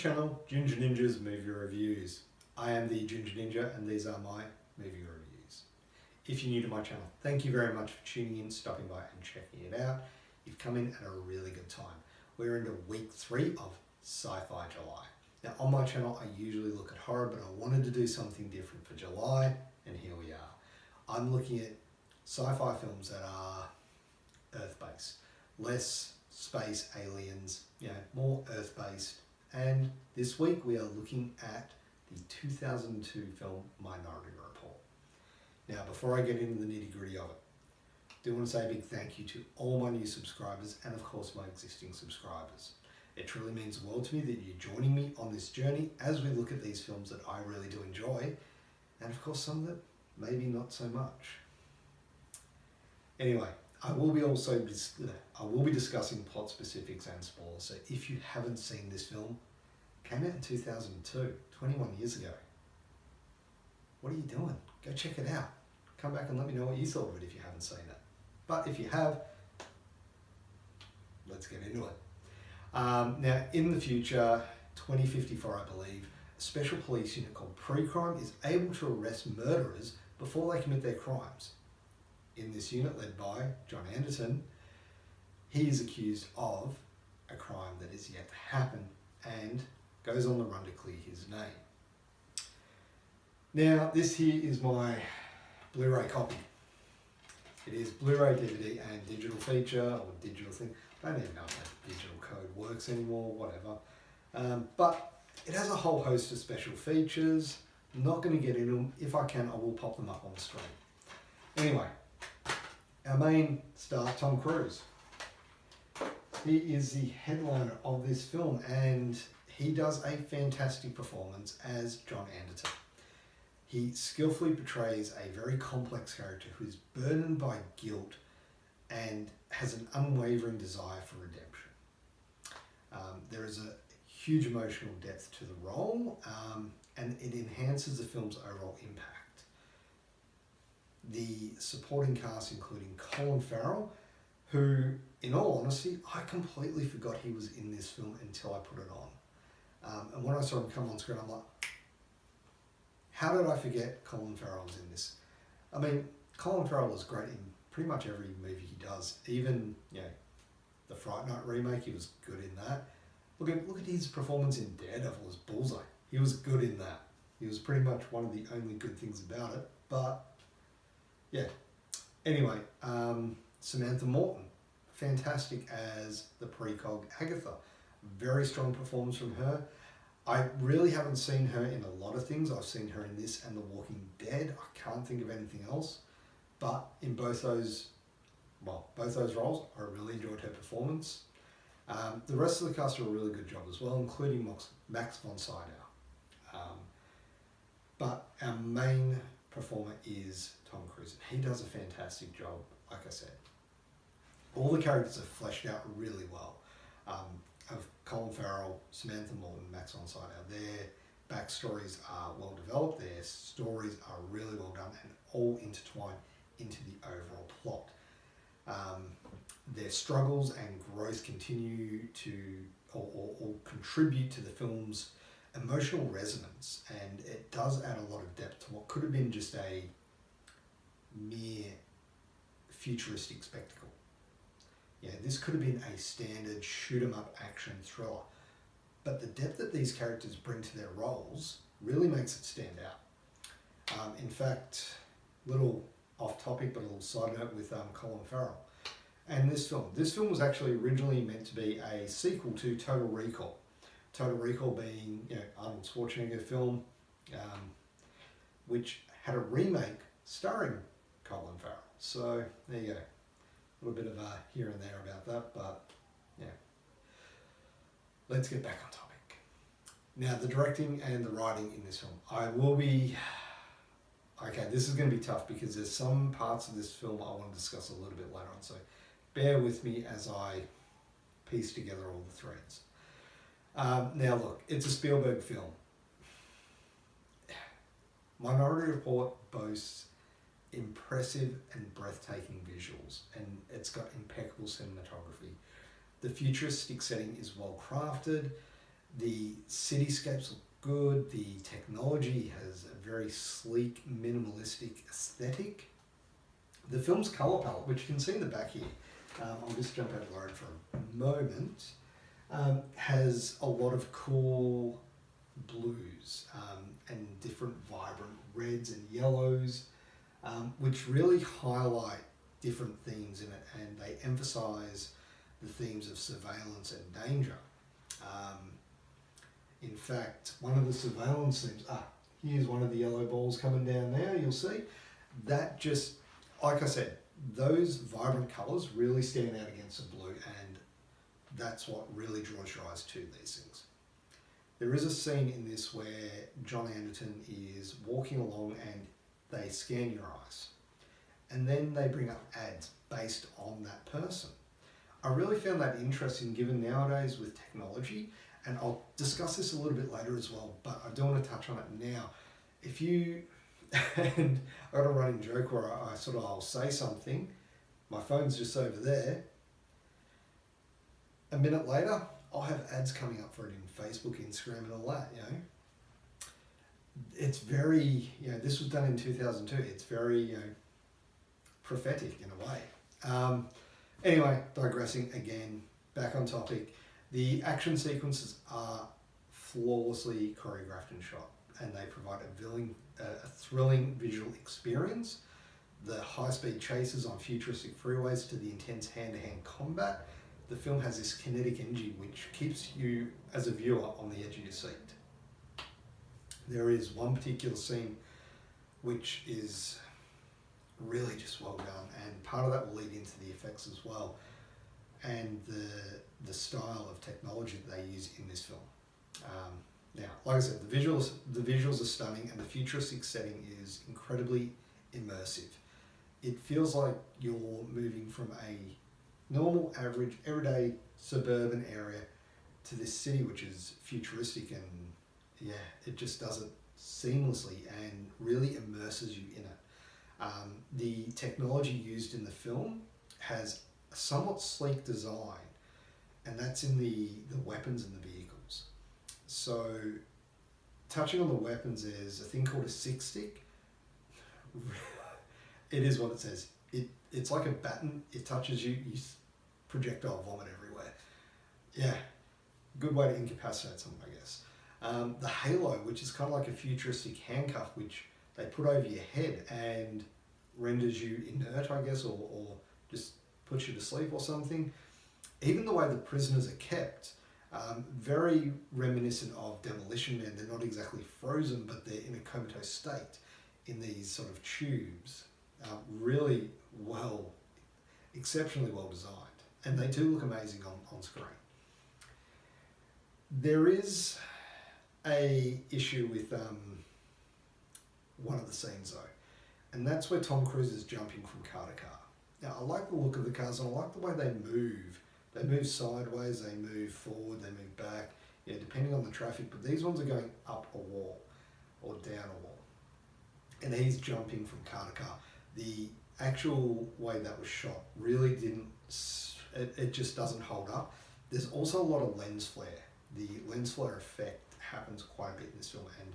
channel, Ginger Ninja's Movie Reviews. I am the Ginger Ninja and these are my movie reviews. If you're new to my channel, thank you very much for tuning in, stopping by and checking it out. You've come in at a really good time. We're into week 3 of Sci Fi July. Now on my channel I usually look at horror, but I wanted to do something different for July, and here we are. I'm looking at sci-fi films that are Earth-based, less space aliens, more Earth-based. And this week we are looking at the 2002 film Minority Report. Now before I get into the nitty-gritty of it, I do want to say a big thank you to all my new subscribers and of course my existing subscribers. It truly means the world to me that you're joining me on this journey as we look at these films that I really do enjoy, and of course some that maybe not so much. Anyway, I will be discussing plot specifics and spoilers, so if you haven't seen this film, came out in 2002, 21 years ago. What are you doing? Go check it out. Come back and let me know what you thought of it if you haven't seen it. But if you have, let's get into it. Now, in the future, 2054 I believe, a special police unit called Pre-Crime is able to arrest murderers before they commit their crimes. In this unit, led by John Anderton, he is accused of a crime that is yet to happen and goes on the run to clear his name. Now, this here is my Blu-ray copy. It is Blu-ray, DVD and digital feature, or digital thing. I don't even know if that digital code works anymore, whatever. But it has a whole host of special features. I'm not going to get into them. If I can, I will pop them up on the screen. Anyway, our main star, Tom Cruise. He is the headliner of this film and he does a fantastic performance as John Anderton. He skillfully portrays a very complex character who is burdened by guilt and has an unwavering desire for redemption. There is a huge emotional depth to the role and it enhances the film's overall impact. The supporting cast including Colin Farrell, who, in all honesty, I completely forgot he was in this film until I put it on. And when I saw him come on screen, I'm like, how did I forget Colin Farrell was in this? I mean, Colin Farrell is great in pretty much every movie he does. Even, the Fright Night remake, he was good in that. Look at his performance in Daredevil as Bullseye. He was good in that. He was pretty much one of the only good things about it. But, yeah. Anyway, Samantha Morton, fantastic as the precog Agatha. Very strong performance from her. I really haven't seen her in a lot of things. I've seen her in this and The Walking Dead. I can't think of anything else. But in both those roles, I really enjoyed her performance. The rest of the cast do a really good job as well, including Max von Sydow. But our main performer is Tom Cruise. He does a fantastic job, like I said. All the characters are fleshed out really well. Of Colin Farrell, Samantha Morton, Max von Sydow, their backstories are well developed, their stories are really well done and all intertwine into the overall plot. Their struggles and growth continue to or contribute to the film's emotional resonance, and it does add a lot of depth to what could have been just a mere futuristic spectacle. This could have been a standard shoot-'em-up action thriller, but the depth that these characters bring to their roles really makes it stand out. In fact, little off-topic, but a little side note with Colin Farrell and this film. This film was actually originally meant to be a sequel to Total Recall. Total Recall being Arnold Schwarzenegger film, which had a remake starring Colin Farrell. So there you go. A little bit of a here and there about that, but let's get back on topic. Now, the directing and the writing in this film. This is going to be tough because there's some parts of this film I want to discuss a little bit later on, so bear with me as I piece together all the threads. Now look, it's a Spielberg film. Minority Report boasts impressive and breathtaking visuals, and it's got impeccable cinematography. The futuristic setting is well crafted. The cityscapes look good. The technology has a very sleek, minimalistic aesthetic. The film's colour palette, which you can see in the back here, I'll just jump out of the road for a moment, has a lot of cool blues and different vibrant reds and yellows, which really highlight different themes in it, and they emphasise the themes of surveillance and danger. In fact, one of the surveillance themes, here's one of the yellow balls coming down there, you'll see. That just, like I said, those vibrant colours really stand out against the blue, and that's what really draws your eyes to these things. There is a scene in this where John Anderton is walking along and they scan your eyes, and then they bring up ads based on that person. I really found that interesting given nowadays with technology, and I'll discuss this a little bit later as well, but I don't want to touch on it now. If you, and I got a running joke where I'll say something, my phone's just over there, a minute later, I'll have ads coming up for it in Facebook, Instagram and all that, It's very, this was done in 2002, it's very, prophetic in a way. Anyway, digressing again, back on topic. The action sequences are flawlessly choreographed and shot, and they provide a thrilling visual experience. The high-speed chases on futuristic freeways to the intense hand-to-hand combat. The film has this kinetic energy which keeps you, as a viewer, on the edge of your seat. There is one particular scene which is really just well done, and part of that will lead into the effects as well, and the style of technology that they use in this film. Now, like I said, the visuals are stunning, and the futuristic setting is incredibly immersive. It feels like you're moving from a normal, average, everyday suburban area to this city which is futuristic, and it just does it seamlessly and really immerses you in it. The technology used in the film has a somewhat sleek design, and that's in the weapons and the vehicles. So, touching on the weapons, there's a thing called a six stick. It is what it says. It's like a baton. It touches you, you projectile vomit everywhere. Yeah, good way to incapacitate someone, I guess. The halo, which is kind of like a futuristic handcuff, which they put over your head and renders you inert, I guess, or just puts you to sleep or something. Even the way the prisoners are kept, very reminiscent of Demolition Man. They're not exactly frozen, but they're in a comatose state in these sort of tubes. Really well, exceptionally well designed, and they do look amazing on screen. There is a issue with one of the scenes though, and that's where Tom Cruise is jumping from car to car. Now, I like the look of the cars, and I like the way they move. They move sideways, they move forward, they move back, depending on the traffic, but these ones are going up a wall or down a wall. And he's jumping from car to car. The actual way that was shot really it just doesn't hold up. There's also a lot of lens flare. The lens flare effect happens quite a bit in this film, and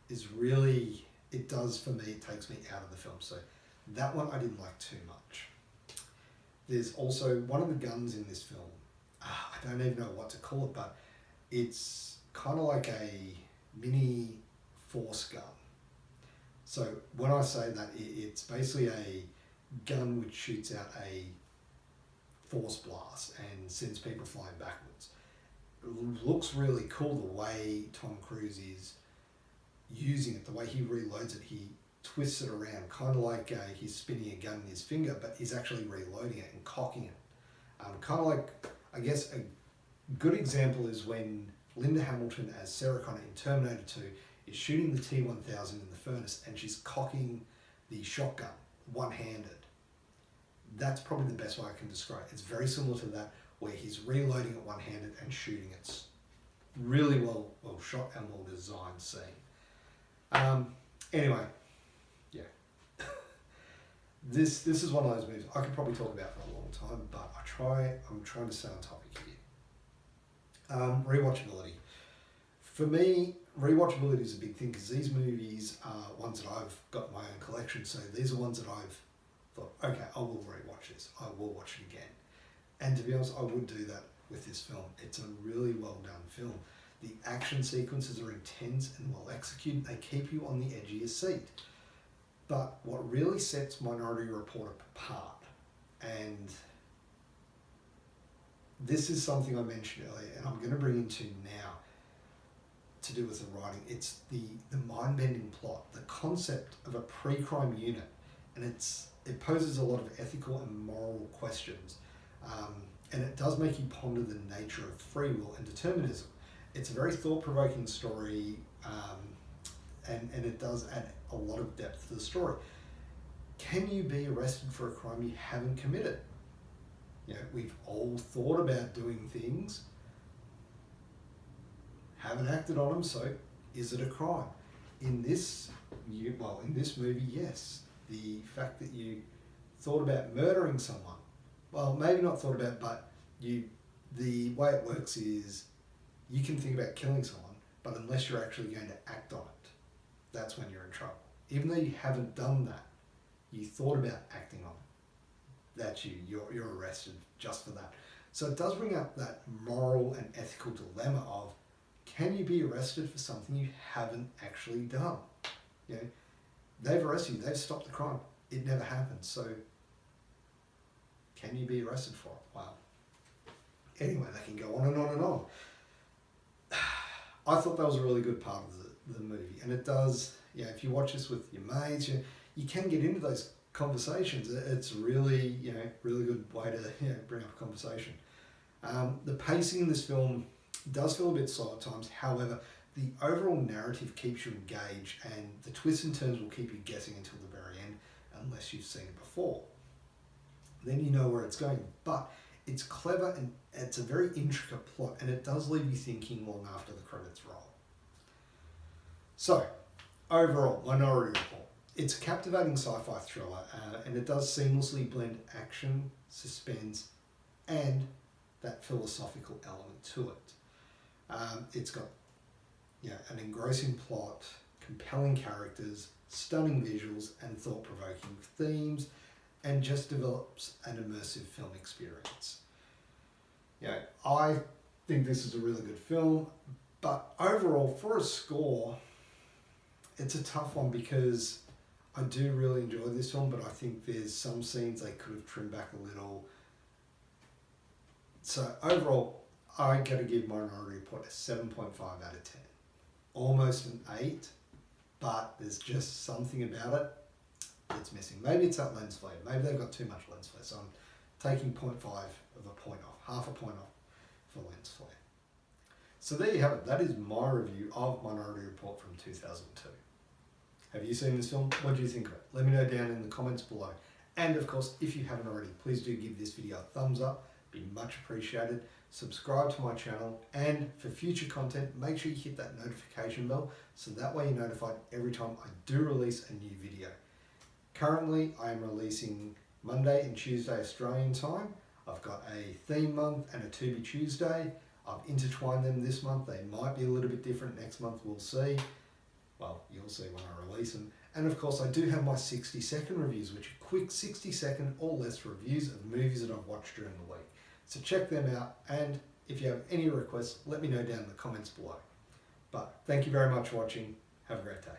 is really, it does for me, it takes me out of the film. So that one I didn't like too much. There's also one of the guns in this film, I don't even know what to call it, but it's kind of like a mini force gun. So when I say that, it's basically a gun which shoots out a force blast and sends people flying backwards. It looks really cool the way Tom Cruise is using it, the way he reloads it. He twists it around, kind of like he's spinning a gun in his finger, but he's actually reloading it and cocking it. Kind of like, I guess, a good example is when Linda Hamilton as Sarah Connor in Terminator 2 is shooting the T-1000 in the furnace, and she's cocking the shotgun one-handed. That's probably the best way I can describe it. It's very similar to that, where he's reloading it one-handed and shooting it. Really well shot and well designed scene. Anyway, yeah. This is one of those movies I could probably talk about for a long time, but I'm trying to stay on topic here. Rewatchability. For me, rewatchability is a big thing because these movies are ones that I've got in my own collection. So these are ones that I've thought, okay, I will rewatch this. I will watch it again. And to be honest, I would do that with this film. It's a really well done film. The action sequences are intense and well executed. They keep you on the edge of your seat. But what really sets Minority Report apart, and this is something I mentioned earlier, and I'm going to bring into now, to do with the writing, it's the mind-bending plot, the concept of a pre-crime unit, and it poses a lot of ethical and moral questions, and it does make you ponder the nature of free will and determinism. It's a very thought-provoking story, and it does add a lot of depth to the story. Can you be arrested for a crime you haven't committed? You know, we've all thought about doing things, haven't acted on them, so is it a crime? In this movie, yes. The fact that you thought about murdering someone, well, maybe not thought about, but the way it works is you can think about killing someone, but unless you're actually going to act on it, that's when you're in trouble. Even though you haven't done that, you thought about acting on it, that's you're arrested just for that. So it does bring up that moral and ethical dilemma of, can you be arrested for something you haven't actually done? You know, they've arrested you, they've stopped the crime, it never happened, so can you be arrested for it? Wow. Anyway, they can go on and on and on. I thought that was a really good part of the movie, and it does, you know, if you watch this with your mates, you can get into those conversations. It's really, really good way to bring up a conversation. The pacing in this film does feel a bit slow at times. However, the overall narrative keeps you engaged, and the twists and turns will keep you guessing until the very end, unless you've seen it before. Then you know where it's going. But it's clever, and it's a very intricate plot, and it does leave you thinking long after the credits roll. So, overall, Minority Report. It's a captivating sci-fi thriller, and it does seamlessly blend action, suspense, and that philosophical element to it. It's got an engrossing plot, compelling characters, stunning visuals, and thought-provoking themes, and just develops an immersive film experience. I think this is a really good film, but overall, for a score, it's a tough one because I do really enjoy this film, but I think there's some scenes they could have trimmed back a little. So overall, I got to give Minority Report a 7.5 out of 10. Almost an 8, but there's just something about it that's missing. Maybe it's that lens flare. Maybe they've got too much lens flare. So I'm taking 0.5 of a point off, half a point off for lens flare. So there you have it. That is my review of Minority Report from 2002. Have you seen this film? What do you think of it? Let me know down in the comments below. And of course, if you haven't already, please do give this video a thumbs up. Be much appreciated. Subscribe to my channel, and for future content, make sure you hit that notification bell so that way you're notified every time I do release a new video. Currently, I am releasing Monday and Tuesday Australian time. I've got a theme month and a To Be Tuesday. I've intertwined them this month. They might be a little bit different next month, we'll see. Well, you'll see when I release them. And of course, I do have my 60-second reviews, which are quick 60-second or less reviews of movies that I've watched during the week. So check them out, and if you have any requests, let me know down in the comments below. But thank you very much for watching. Have a great day.